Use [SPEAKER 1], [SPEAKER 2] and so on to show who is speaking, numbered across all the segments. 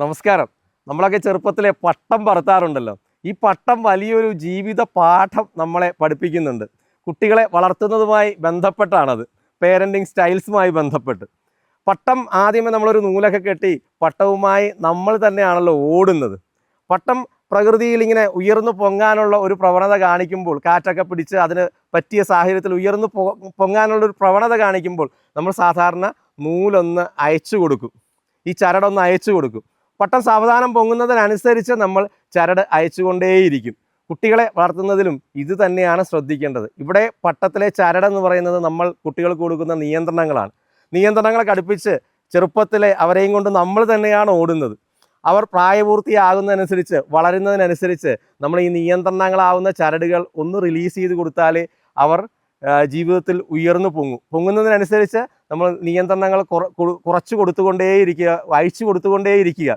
[SPEAKER 1] നമസ്കാരം. നമ്മളൊക്കെ ചെറുപ്പത്തിലെ പട്ടം പറത്താറുണ്ടല്ലോ. ഈ പട്ടം വലിയൊരു ജീവിത പാഠം നമ്മളെ പഠിപ്പിക്കുന്നുണ്ട്. കുട്ടികളെ വളർത്തുന്നതുമായി ബന്ധപ്പെട്ടാണത്. പേരൻറ്റിങ് സ്റ്റൈൽസുമായി ബന്ധപ്പെട്ട്. പട്ടം ആദ്യമേ നമ്മളൊരു നൂലൊക്കെ കെട്ടി പട്ടവുമായി നമ്മൾ തന്നെയാണല്ലോ ഓടുന്നത്. പട്ടം പ്രകൃതിയിൽ ഇങ്ങനെ ഉയർന്നു പൊങ്ങാനുള്ള ഒരു പ്രവണത കാണിക്കുമ്പോൾ, കാറ്റൊക്കെ പിടിച്ച് അതിന് പറ്റിയ സാഹചര്യത്തിൽ ഉയർന്നു പൊങ്ങാനുള്ള ഒരു പ്രവണത കാണിക്കുമ്പോൾ നമ്മൾ സാധാരണ നൂലൊന്ന് അയച്ചു കൊടുക്കും. ഈ ചരടൊന്ന് അയച്ചു കൊടുക്കും. പട്ടം സാവധാനം പൊങ്ങുന്നതിനനുസരിച്ച് നമ്മൾ ചരട് അയച്ചുകൊണ്ടേയിരിക്കും. കുട്ടികളെ വളർത്തുന്നതിലും ഇത് തന്നെയാണ് ശ്രദ്ധിക്കേണ്ടത്. ഇവിടെ പട്ടത്തിലെ ചരടെന്ന് പറയുന്നത് നമ്മൾ കുട്ടികൾക്ക് കൊടുക്കുന്ന നിയന്ത്രണങ്ങളാണ്. നിയന്ത്രണങ്ങളെ കടുപ്പിച്ച് ചെറുപ്പത്തിലെ അവരെയും കൊണ്ട് നമ്മൾ തന്നെയാണ് ഓടുന്നത്. അവർ പ്രായപൂർത്തിയാകുന്നതനുസരിച്ച്, വളരുന്നതിനനുസരിച്ച് നമ്മൾ ഈ നിയന്ത്രണങ്ങളാവുന്ന ചരടുകൾ ഒന്ന് റിലീസ് ചെയ്ത് കൊടുത്താലേ അവർ ജീവിതത്തിൽ ഉയർന്നു പൊങ്ങുന്നതിനനുസരിച്ച് നമ്മൾ നിയന്ത്രണങ്ങൾ കുറച്ച് കൊടുത്തുകൊണ്ടേയിരിക്കുക, അയച്ചു കൊടുത്തുകൊണ്ടേയിരിക്കുക.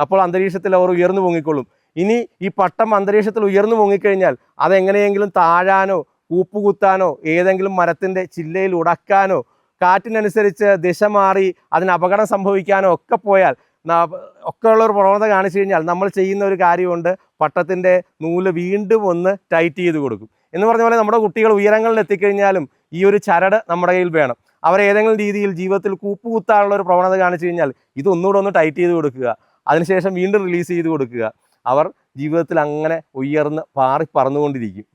[SPEAKER 1] അപ്പോൾ അന്തരീക്ഷത്തിൽ അവർ ഉയർന്നു പൊങ്ങിക്കൊള്ളും. ഇനി ഈ പട്ടം അന്തരീക്ഷത്തിൽ ഉയർന്നു പൊങ്ങിക്കഴിഞ്ഞാൽ അതെങ്ങനെയെങ്കിലും താഴാനോ കൂപ്പുകുത്താനോ ഏതെങ്കിലും മരത്തിൻ്റെ ചില്ലയിൽ ഉടക്കാനോ കാറ്റിനനുസരിച്ച് ദിശ മാറി അതിന് അപകടം സംഭവിക്കാനോ ഒക്കെ പോയാൽ ഒക്കെയുള്ളൊരു പ്രവണത കാണിച്ചു കഴിഞ്ഞാൽ നമ്മൾ ചെയ്യുന്ന ഒരു കാര്യമുണ്ട്, പട്ടത്തിൻ്റെ നൂല് വീണ്ടും ഒന്ന് ടൈറ്റ് ചെയ്ത് കൊടുക്കും. എന്ന് പറഞ്ഞ പോലെ നമ്മുടെ കുട്ടികൾ ഉയരങ്ങളിൽ എത്തിക്കഴിഞ്ഞാലും ഈ ഒരു ചരട് നമ്മുടെ കയ്യിൽ വേണം. അവരേതെങ്കിലും രീതിയിൽ ജീവിതത്തിൽ കൂപ്പുകുത്താനുള്ള ഒരു പ്രവണത കാണിച്ചു കഴിഞ്ഞാൽ ഇതൊന്നുകൂടെ ഒന്ന് ടൈറ്റ് ചെയ്ത് കൊടുക്കുക, അതിനുശേഷം വീണ്ടും റിലീസ് ചെയ്ത് കൊടുക്കുക. അവർ ജീവിതത്തിൽ അങ്ങനെ ഉയർന്ന് പറന്നുകൊണ്ടിരിക്കും.